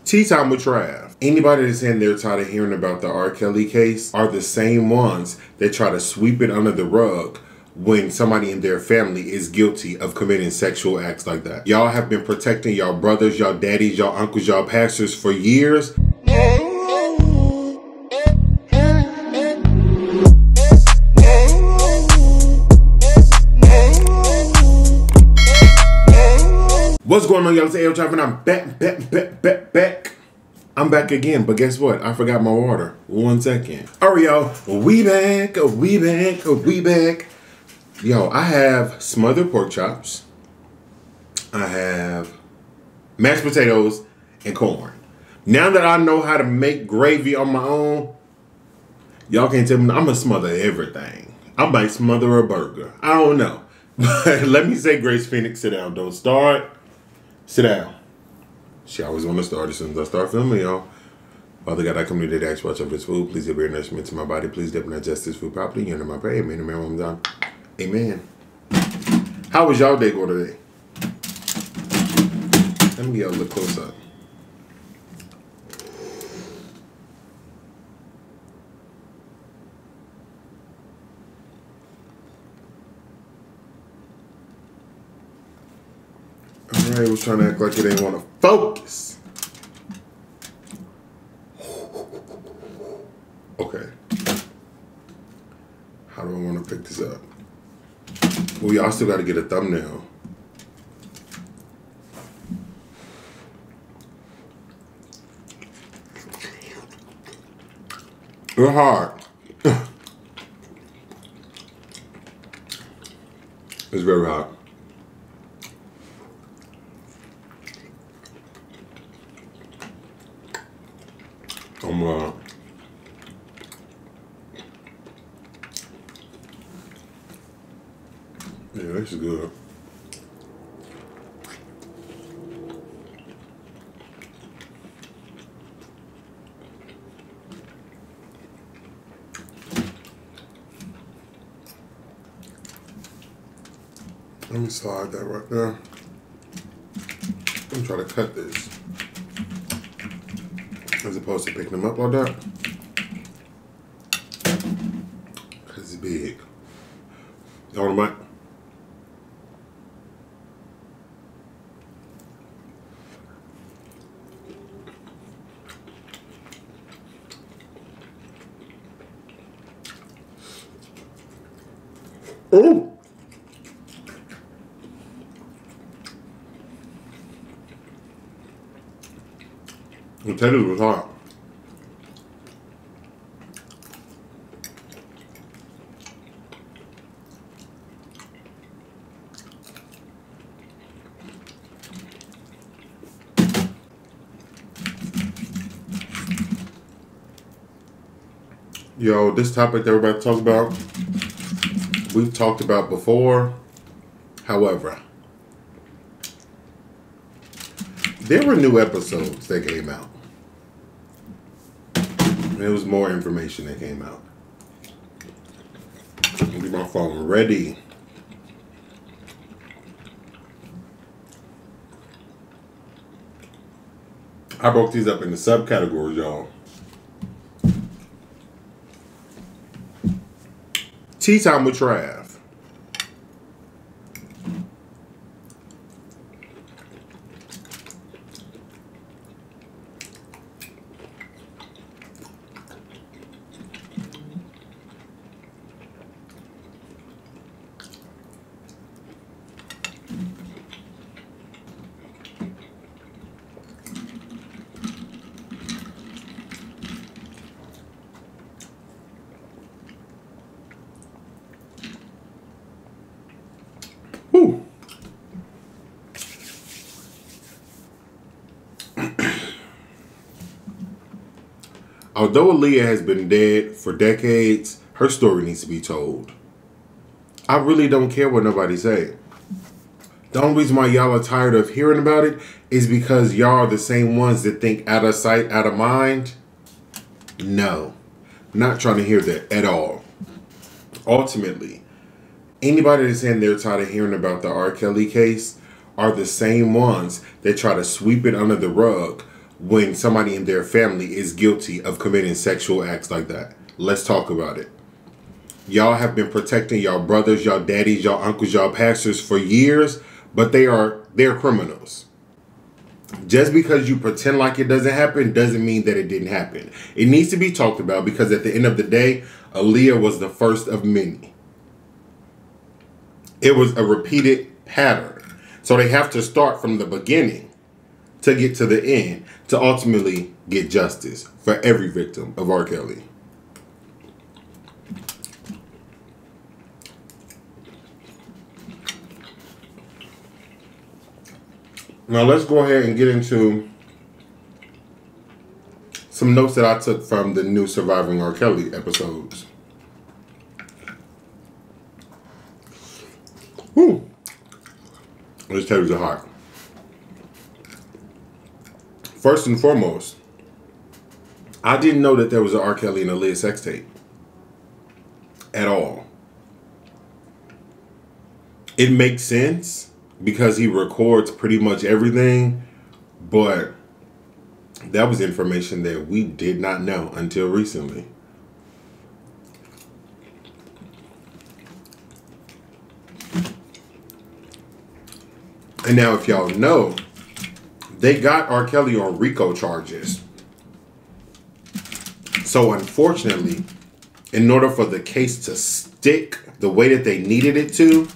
Tea time with Trav. Anybody that's saying they're tired of hearing about the R. Kelly case are the same ones that try to sweep it under the rug when somebody in their family is guilty of committing sexual acts like that. Y'all have been protecting y'all brothers, y'all daddies, y'all uncles, y'all pastors for years. What's going on, y'all? It's Ayootravv and I'm back. I'm back again, but guess what? I forgot my water. 1 second. All right, y'all. We back. Yo, I have smothered pork chops. I have mashed potatoes and corn. Now that I know how to make gravy on my own, y'all can't tell me I'm gonna smother everything. I might smother a burger. I don't know. But let me say grace, Phoenix, sit down. Don't start. Sit down. She always want to start as soon as I start filming, y'all. Father God, I come to you today to watch over this food. Please give your nourishment to my body. Please dip and digest this food properly. You know my prayer. Amen. Amen. I'm done. Amen. How was y'all day going today? Let me get a little close up. Alright, was trying to act like it ain't want to focus. Okay. How do I want to pick this up? Well, y'all still got to get a thumbnail. It's hard. It's very hot. Yeah, this is good. Let me slide that right there. I'm trying to cut this as opposed to picking them up like that. Cause it's big. You on the mic? Ooh. The potatoes was hot. Yo, this topic that we're about to talk about, we've talked about before. However, there were new episodes that came out. There was more information that came out. Get my phone ready. I broke these up into subcategories, y'all. Tea time with Trav. Whew. Although Aaliyah has been dead for decades, her story needs to be told. I really don't care what nobody say. The only reason why y'all are tired of hearing about it is because y'all are the same ones that think out of sight, out of mind. No, not trying to hear that at all. Ultimately, anybody that's saying they're tired of hearing about the R. Kelly case are the same ones that try to sweep it under the rug when somebody in their family is guilty of committing sexual acts like that. Let's talk about it. Y'all have been protecting y'all brothers, y'all daddies, y'all uncles, y'all pastors for years, but they're criminals. Just because you pretend like it doesn't happen doesn't mean that it didn't happen. It needs to be talked about because at the end of the day, Aaliyah was the first of many. It was a repeated pattern. So they have to start from the beginning to get to the end to ultimately get justice for every victim of R. Kelly. Now let's go ahead and get into some notes that I took from the new Surviving R. Kelly episodes. Whew. Those tattoos are hot. First and foremost, I didn't know that there was an R. Kelly and Aaliyah sex tape. At all. It makes sense because he records pretty much everything, but that was information that we did not know until recently. And now if y'all know, they got R. Kelly on RICO charges. So unfortunately, in order for the case to stick the way that they needed it to,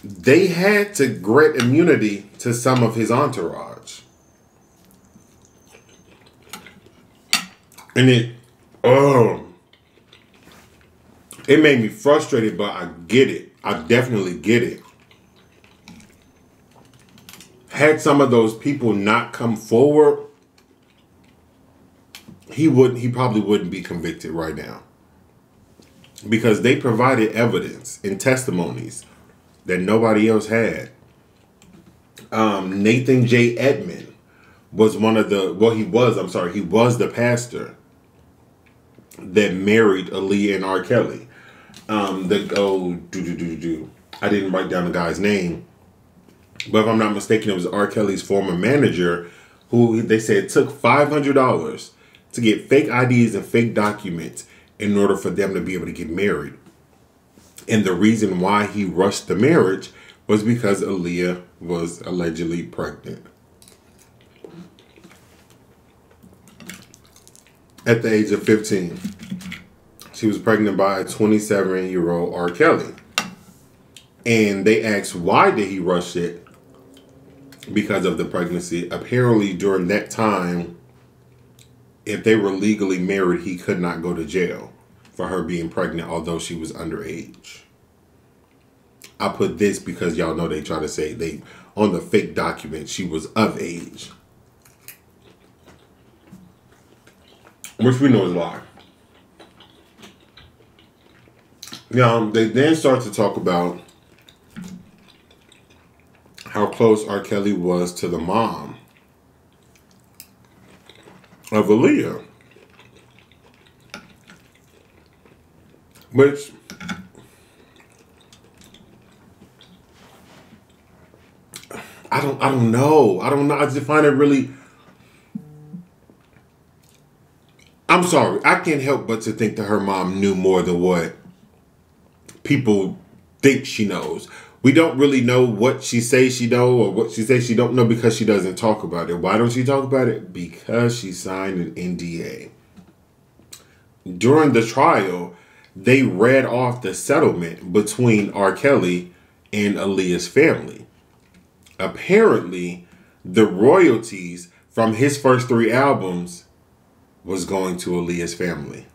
they had to grant immunity to some of his entourage. And it made me frustrated, but I get it. I definitely get it. Had some of those people not come forward, he probably wouldn't be convicted right now. Because they provided evidence and testimonies that nobody else had. Nathan J. Edmond was he was the pastor that married Aaliyah and R. Kelly. I didn't write down the guy's name, but if I'm not mistaken, it was R. Kelly's former manager who they said took $500 to get fake IDs and fake documents in order for them to be able to get married. And the reason why he rushed the marriage was because Aaliyah was allegedly pregnant. At the age of 15. She was pregnant by a 27-year-old R. Kelly. And they asked why did he rush it? Because of the pregnancy. Apparently during that time, if they were legally married, he could not go to jail for her being pregnant, although she was underage. I put this because y'all know they try to say on the fake document she was of age, which we know is a lie. Now they then start to talk about how close R. Kelly was to the mom of Aaliyah. Which I don't know. I just find it really, I'm sorry. I can't help but to think that her mom knew more than what people think she knows. We don't really know what she says she know or what she says she don't know because she doesn't talk about it. Why don't she talk about it? Because she signed an NDA. During the trial, they read off the settlement between R. Kelly and Aaliyah's family. Apparently, the royalties from his first 3 albums was going to Aaliyah's family.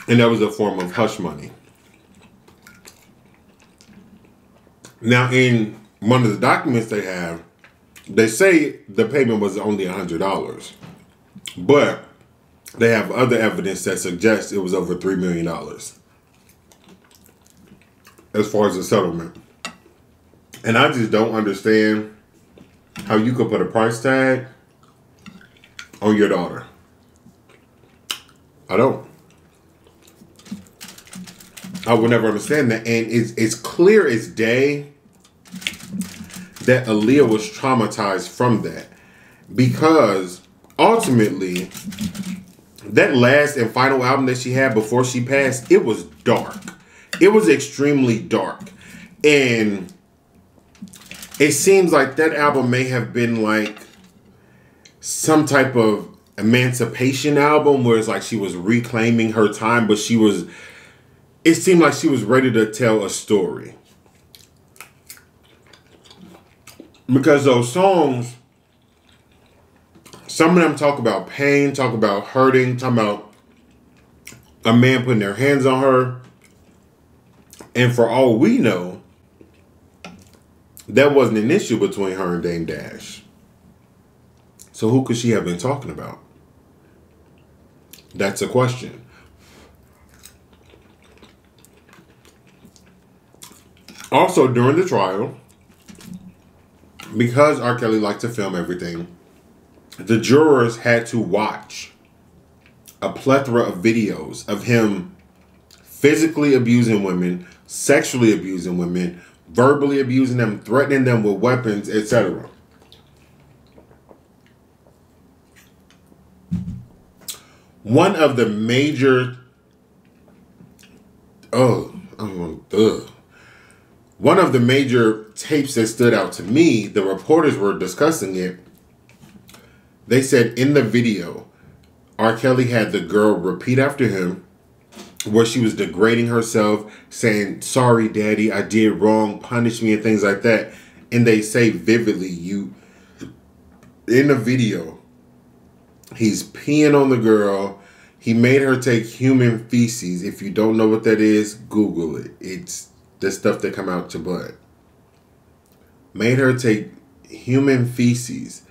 And that was a form of hush money. Now, in one of the documents they have, they say the payment was only $100. But they have other evidence that suggests it was over $3 million. As far as the settlement. And I just don't understand how you could put a price tag on your daughter. I don't. I would never understand that. And it's clear as day that Aaliyah was traumatized from that. Because ultimately, that last and final album that she had before she passed, it was dark. It was extremely dark. And it seems like that album may have been like some type of emancipation album where it's like she was reclaiming her time, but it seemed like she was ready to tell a story. Because those songs, some of them talk about pain, talk about hurting, talk about a man putting their hands on her. And for all we know, that wasn't an issue between her and Dame Dash. So who could she have been talking about? That's a question. Also, during the trial, because R. Kelly liked to film everything, the jurors had to watch a plethora of videos of him physically abusing women, sexually abusing women, verbally abusing them, threatening them with weapons, etc. One of the major one of the major tapes that stood out to me, the reporters were discussing it. They said in the video, R. Kelly had the girl repeat after him where she was degrading herself, saying, "Sorry, daddy, I did wrong, punish me," and things like that. And they say vividly, in the video, he's peeing on the girl. He made her take human feces. If you don't know what that is, Google it. It's the stuff that come out your butt. Made her take human feces,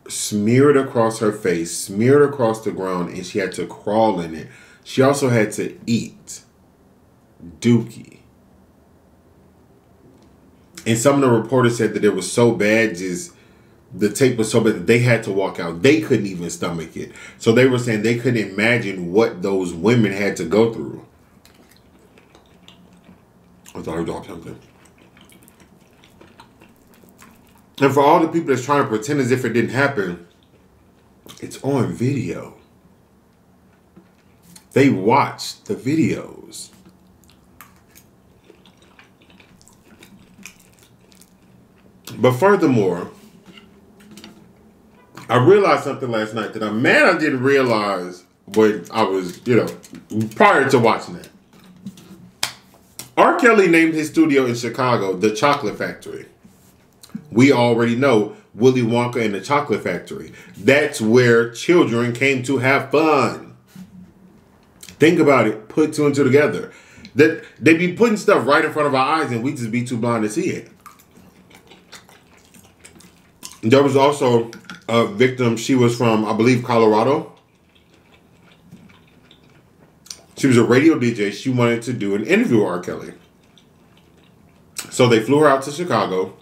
smear it across her face, smear it across the ground, and she had to crawl in it. She also had to eat dookie. And some of the reporters said that it was so bad, the tape was so bad that they had to walk out. They couldn't even stomach it. So they were saying they couldn't imagine what those women had to go through. I thought I was something. And for all the people that's trying to pretend as if it didn't happen, it's on video. They watched the videos. But furthermore, I realized something last night that I'm mad I didn't realize when I was, prior to watching it. R. Kelly named his studio in Chicago the Chocolate Factory. We already know Willy Wonka and the Chocolate Factory. That's where children came to have fun. Think about it. Put two and two together. That they be putting stuff right in front of our eyes and we just be too blind to see it. There was also a victim. She was from, I believe, Colorado. She was a radio DJ. She wanted to do an interview with R. Kelly. So they flew her out to Chicago.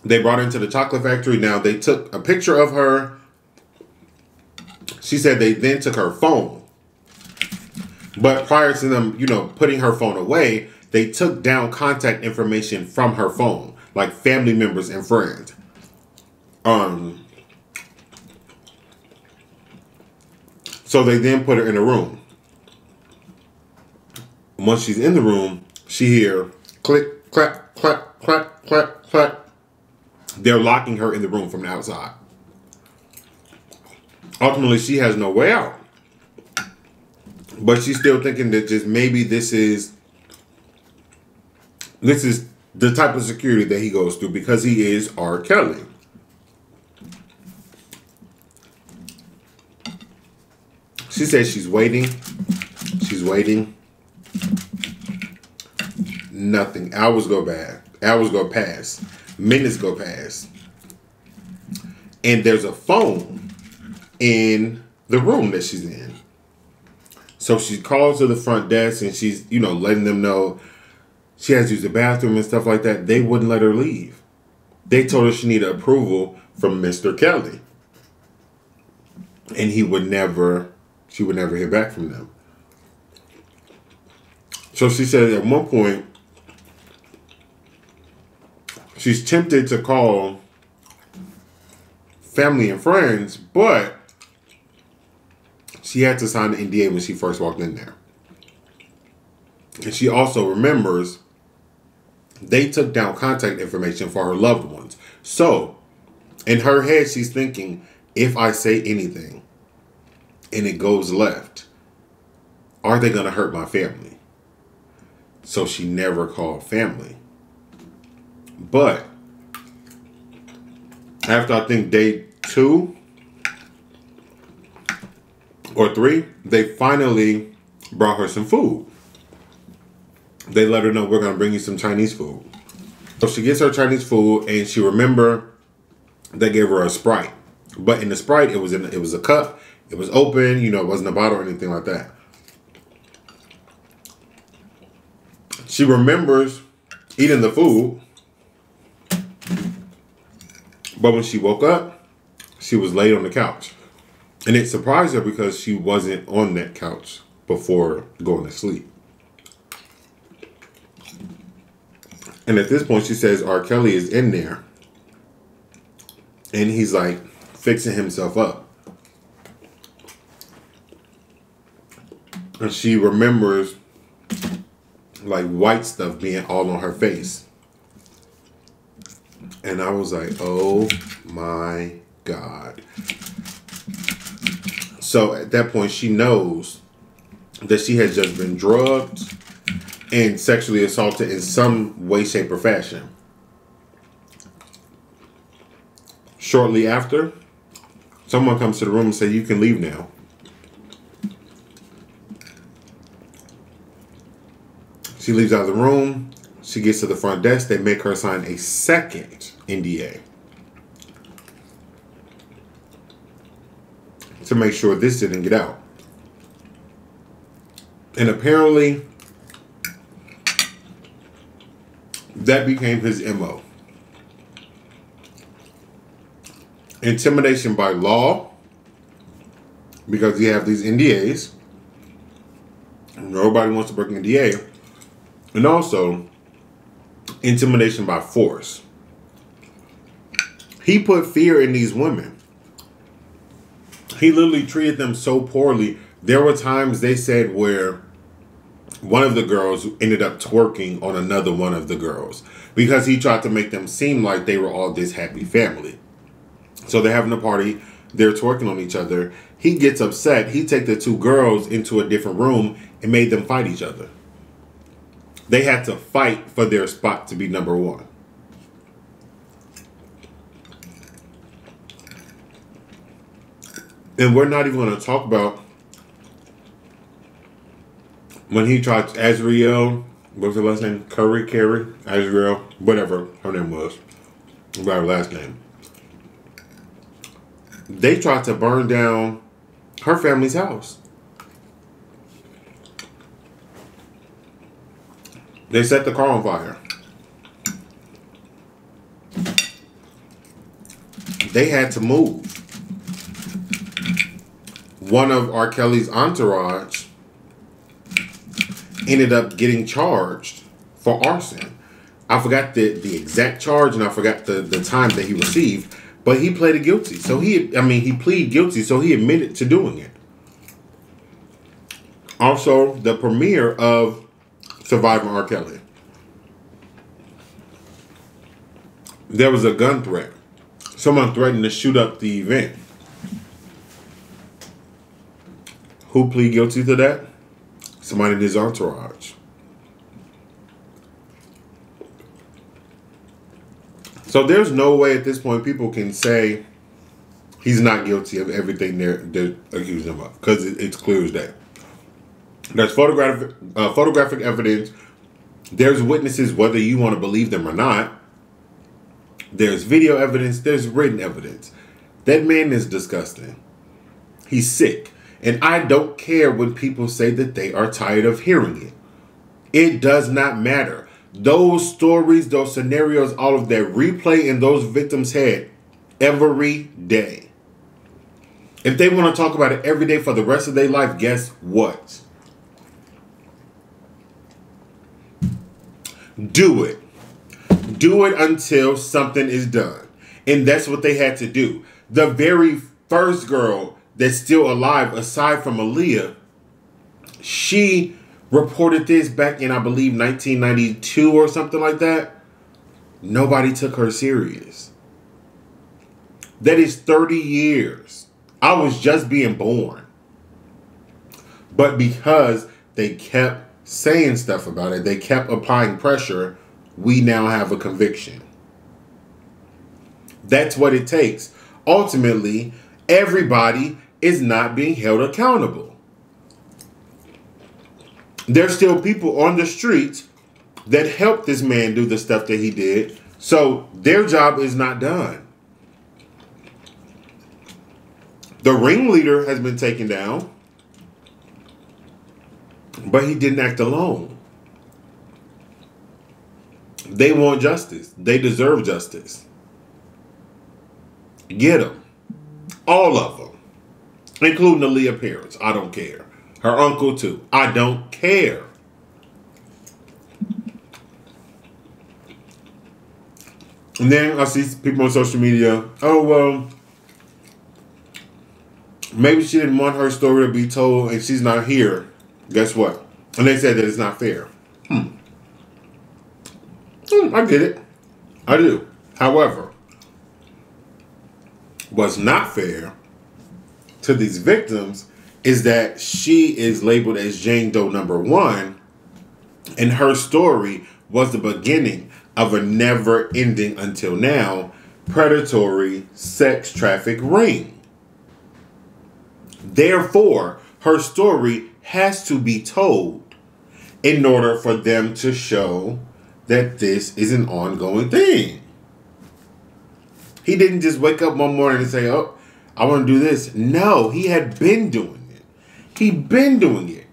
They brought her into the Chocolate Factory. Now, they took a picture of her. She said they then took her phone. But prior to them, putting her phone away, they took down contact information from her phone, like family members and friends. So they then put her in a room. Once she's in the room, she hear click, clap, clap, clap, clap, clap. They're locking her in the room from the outside. Ultimately, she has no way out. But she's still thinking that just maybe this is the type of security that he goes through because he is R. Kelly. She says she's waiting. She's waiting. Nothing. Hours go by. Hours go past. Minutes go past. And there's a phone in the room that she's in. So she calls to the front desk and she's, letting them know she has to use the bathroom and stuff like that. They wouldn't let her leave. They told her she needed approval from Mr. Kelly. And she would never hear back from them. So she said at one point, she's tempted to call family and friends, but she had to sign the NDA when she first walked in there. And she also remembers they took down contact information for her loved ones. So, in her head, she's thinking, if I say anything and it goes left, are they going to hurt my family? So she never called family. But after, I think, day 2 or 3, they finally brought her some food. They let her know, we're going to bring you some Chinese food. So she gets her Chinese food, and she remember they gave her a Sprite. But in the Sprite, it was a cup. It was open. You know, it wasn't a bottle or anything like that. She remembers eating the food. But when she woke up, she was laid on the couch. And it surprised her because she wasn't on that couch before going to sleep. And at this point, she says R. Kelly is in there. And he's like fixing himself up. And she remembers like white stuff being all on her face. And I was like, oh my God. So at that point, she knows that she has just been drugged and sexually assaulted in some way, shape, or fashion. Shortly after, someone comes to the room and says, you can leave now. She leaves out of the room. She gets to the front desk. They make her sign a second NDA to make sure this didn't get out. And apparently, that became his MO. Intimidation by law, because you have these NDAs. Nobody wants to break an NDA. And also, intimidation by force. He put fear in these women. He literally treated them so poorly. There were times they said where one of the girls ended up twerking on another one of the girls because he tried to make them seem like they were all this happy family. So they're having a party. They're twerking on each other. He gets upset. He takes the 2 girls into a different room and made them fight each other. They had to fight for their spot to be number 1. And we're not even going to talk about when he tried Azriel, what was her last name? Carrie, Azriel, whatever her name was. By her last name. They tried to burn down her family's house. They set the car on fire. They had to move. One of R. Kelly's entourage ended up getting charged for arson. I forgot the exact charge and I forgot the time that he received, but he pleaded guilty. So he pleaded guilty, so he admitted to doing it. Also, the premiere of Surviving R. Kelly. There was a gun threat. Someone threatened to shoot up the event. Who pleaded guilty to that? Somebody in his entourage. So there's no way at this point people can say he's not guilty of everything they're accusing him of, because it's clear as day. There's photographic evidence. There's witnesses, whether you want to believe them or not. There's video evidence. There's written evidence. That man is disgusting. He's sick. And I don't care when people say that they are tired of hearing it. It does not matter. Those stories, those scenarios, all of that replay in those victims' head every day. If they want to talk about it every day for the rest of their life, guess what? Do it. do it until something is done. And that's what they had to do. The very first girl that's still alive, aside from Aaliyah, she reported this back in, I believe, 1992 or something like that. Nobody took her serious. That is 30 years. I was just being born. But because they kept saying stuff about it, they kept applying pressure, we now have a conviction. That's what it takes. Ultimately, everybody is not being held accountable. There's still people on the streets that helped this man do the stuff that he did, so their job is not done. The ringleader has been taken down, but he didn't act alone. They want justice. They deserve justice. Get them. All of them. Including Aaliyah's parents. I don't care. Her uncle too. I don't care. And then I see people on social media, oh, well, maybe she didn't want her story to be told and she's not here. Guess what? And they said that it's not fair. I get it. I do. However, what's not fair to these victims is that she is labeled as Jane Doe #1, and her story was the beginning of a never-ending, until now, predatory sex traffic ring. Therefore, her story has to be told in order for them to show that this is an ongoing thing. He didn't just wake up one morning and say, oh, I want to do this. No, he had been doing it. He'd been doing it.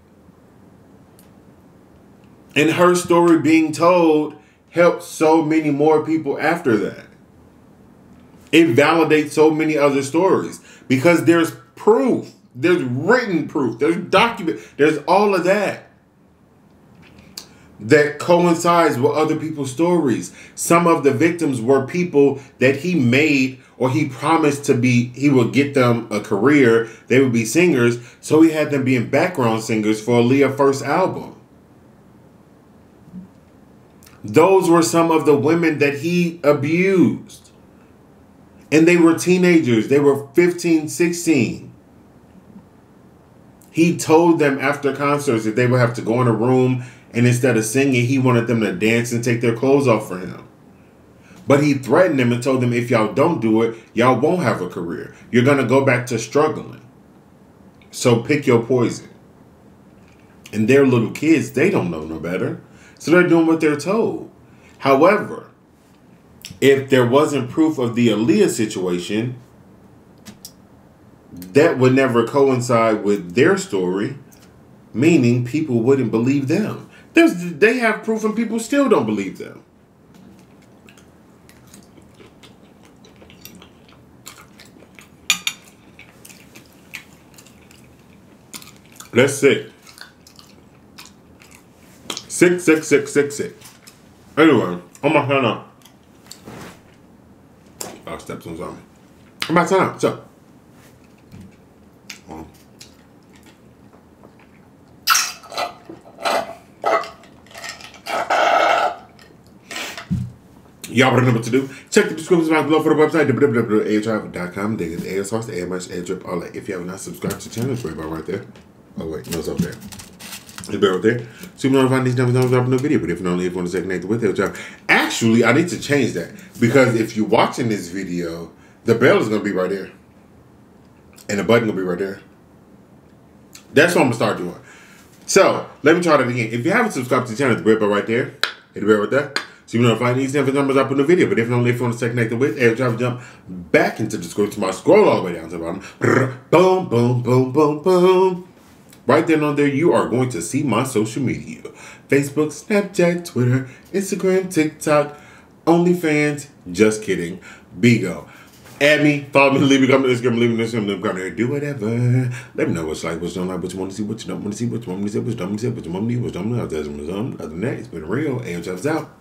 And her story being told helped so many more people after that. It validates so many other stories because there's proof. There's written proof. There's document. There's all of that coincides with other people's stories. Some of the victims were people that he made or he promised to be, he would get them a career. They would be singers. So he had them being background singers for Aaliyah's first album. Those were some of the women that he abused. And they were teenagers. They were 15, 16. He told them after concerts that they would have to go in a room, and instead of singing, he wanted them to dance and take their clothes off for him. But he threatened them and told them, if y'all don't do it, y'all won't have a career. You're going to go back to struggling. So pick your poison. And they're little kids. They don't know no better. So they're doing what they're told. However, if there wasn't proof of the Aaliyah situation, that would never coincide with their story, meaning people wouldn't believe them. They have proof and people still don't believe them. That's sick. Sick. Anyway, on my hand up. Oh, steps on me. On my time. So. Y'all already know what to do. Check the description down below for the website, www.ayootravv.com. Dig it, Ayoos sauce, the AMS, Airdrip, all that. If you have not subscribed to the channel, it's right there. Oh, wait, no, it's up there. It's right there. So you know if I need to drop a new video, but if not, if you want to stay connected with Ayootravv. Actually, I need to change that, because if you're watching this video, the bell is going to be right there. And the button will be right there. That's what I'm going to start doing. So, let me try that again. If you haven't subscribed to the channel, the bell right there. Hit the bell right there. So you know if I need to numbers up in the video, but if not, if you want to stay connected with Ayootravv, jump back into the description. Scroll all the way down to the bottom. Boom. Right then on there, you are going to see my social media: Facebook, Snapchat, Twitter, Instagram, TikTok, OnlyFans. Just kidding. BIGO. Add me, follow me, leave me a comment, Instagram, leave me this, do whatever. Let me know what's like, what's don't like, what you want to see, what you don't want to see, what you want me to see, what you don't want to see, what you want me to see, what you want me to see, what you want me to see. Other than that, it's been real. Ayootravv's out.